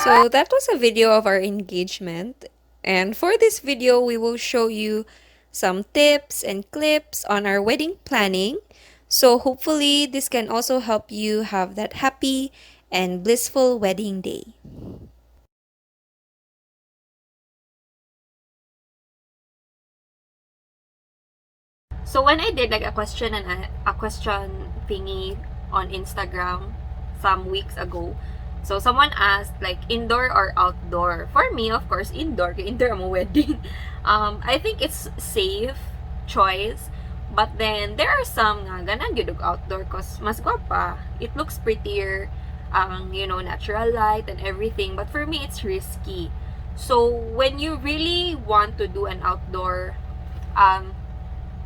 So that was a video of our engagement. And for this video, we will show you some tips and clips on our wedding planning. So hopefully this can also help you have that happy and blissful wedding day. So when I did like a question thingy on Instagram some weeks ago, so someone asked like indoor or outdoor. For me, of course, indoor. Kaya indoor mo wedding. I think it's safe choice. But then there are some nga ganang gyud outdoor cause mas gwapa. It looks prettier, natural light and everything. But for me, it's risky. So when you really want to do an outdoor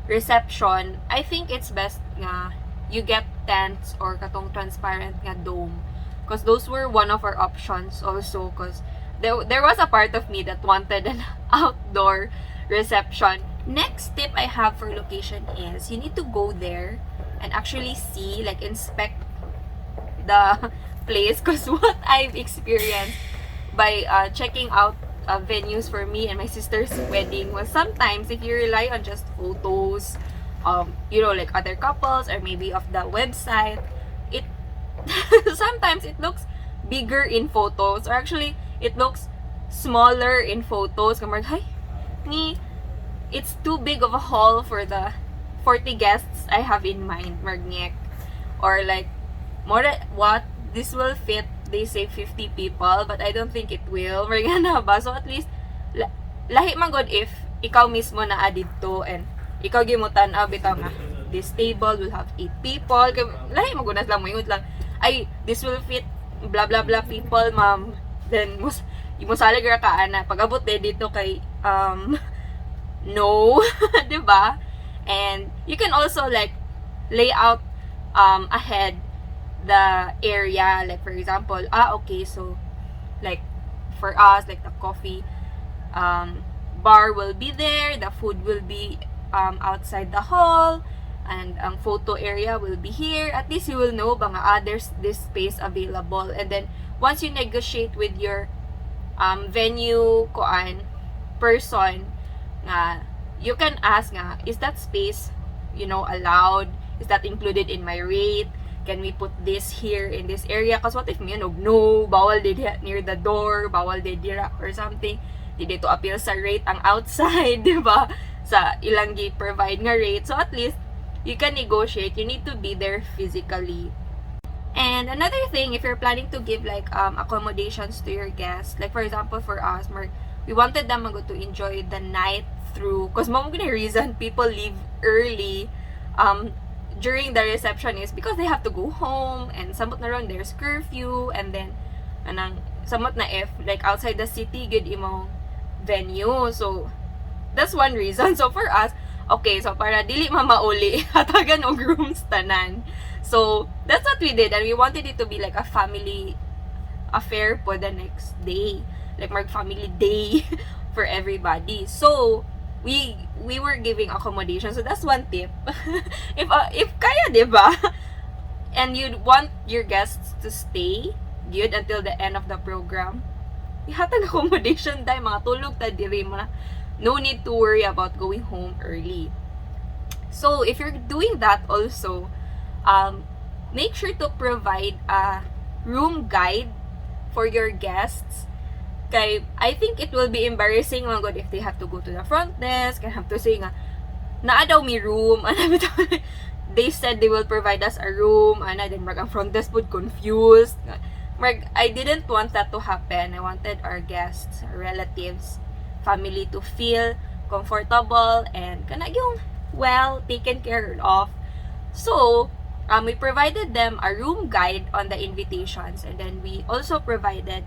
reception, I think it's best nga you get tents or katong transparent nga dome, because those were one of our options also, because there was a part of me that wanted an outdoor reception. Next tip I have for location is you need to go there and actually see, like inspect the place, because what I've experienced by checking out venues for me and my sister's wedding was sometimes if you rely on just photos, like other couples or maybe of the website, it sometimes it looks bigger in photos, or actually it looks smaller in photos. It's too big of a hall for the 40 guests I have in mind, Margnyek. Or like, more what this will fit, they say 50 people, but I don't think it will. Margana ba? So at least, lahi man god if ikaw mismo na adito and ikaw gimutan bitaw nga this table will have 8 people. Lahi mo gunas lang mo yun lang. Ay, this will fit blah blah blah people, ma'am. Then musalig ra ka ana pag-abot dito kay no, 'di ba? And you can also like lay out ahead the area, like for example, okay, so like for us, like the coffee bar will be there, the food will be outside the hall, and ang photo area will be here. At least you will know ba nga there's this space available. And then once you negotiate with your venue person nga, you can ask nga, is that space allowed? Is that included in my rate? Can we put this here in this area? Because what if no, bawal did near the door, bawal did dira or something. Did to appeal sa rate ang outside, di ba? Sa ilang provide nga rate. So at least you can negotiate. You need to be there physically. And another thing, if you're planning to give like accommodations to your guests, like for example for us, we wanted them to enjoy the night through, because mo gonna reason people leave early during the reception is because they have to go home, and samot na ron there's curfew, and then samot na if like outside the city good imong venue. So that's one reason. So for us, okay, so para dili mamauli hatagan og rooms tanan. So that's what we did, and we wanted it to be like a family affair for the next day, like family day for everybody. So we were giving accommodation. So that's one tip. if kaya, diba? And you'd want your guests to stay good until the end of the program, ihatag accommodation dahil mga tulog ta diri ma. No need to worry about going home early. So if you're doing that also, make sure to provide a room guide for your guests. Kay I think it will be embarrassing mga god if they have to go to the front desk and have to say nga naa daw mi room. They said they will provide us a room, and then ang front desk would confused. I didn't want that to happen. I wanted our guests, our relatives, family to feel comfortable and yung well taken care of. So we provided them a room guide on the invitations, and then we also provided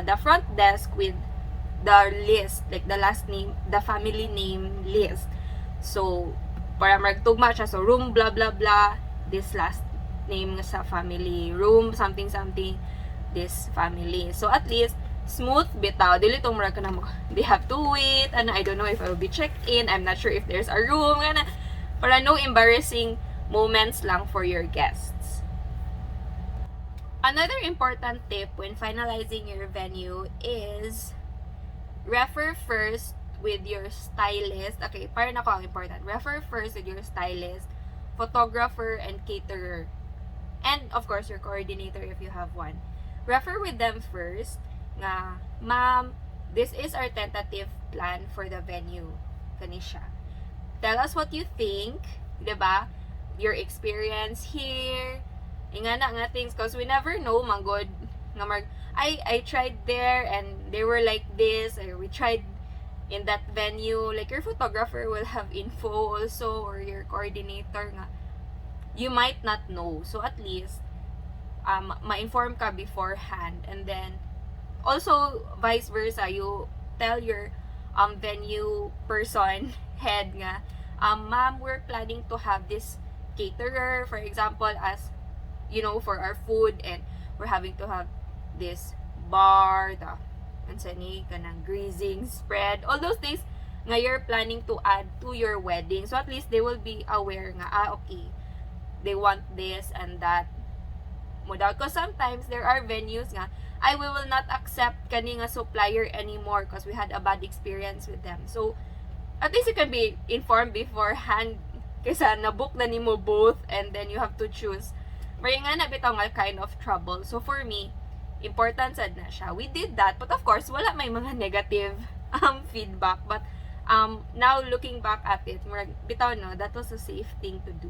the front desk with the list, like the last name, the family name list. So para magtugma siya, so room blah blah blah, this last name sa family, room something something, this family. So at least smooth bitaw, dili tong murag ka na they have to wait, and I don't know if I will be checked in, I'm not sure if there's a room, para no embarrassing moments lang for your guests. Another important tip when finalizing your venue is refer first with your stylist. Okay, parang ako ang important. Refer first with your stylist, photographer, and caterer. And, of course, your coordinator if you have one. Refer with them first nga, ma'am, this is our tentative plan for the venue. Kanisha. Tell us what you think, diba? Your experience here, nga things, because we never know, manggod, nga I tried there and they were like this, or we tried in that venue. Like, your photographer will have info also, or your coordinator nga, you might not know. So, at least, ma-inform ka beforehand. And then, also, vice versa, you tell your venue person, head nga, ma'am, we're planning to have this caterer, for example, as, you know, for our food, and we're having to have this bar, the ansani kanang greasing spread, all those things nga you're planning to add to your wedding. So at least they will be aware nga, okay, they want this and that. Because sometimes there are venues nga, we will not accept kani nga supplier anymore because we had a bad experience with them. So at least you can be informed beforehand kaysa na-book na nimo both and then you have to choose. May nga na bitaw nga kind of trouble. So for me, important sad na siya. We did that, but of course, wala may mga negative feedback. But now looking back at it, bitaw no, that was a safe thing to do.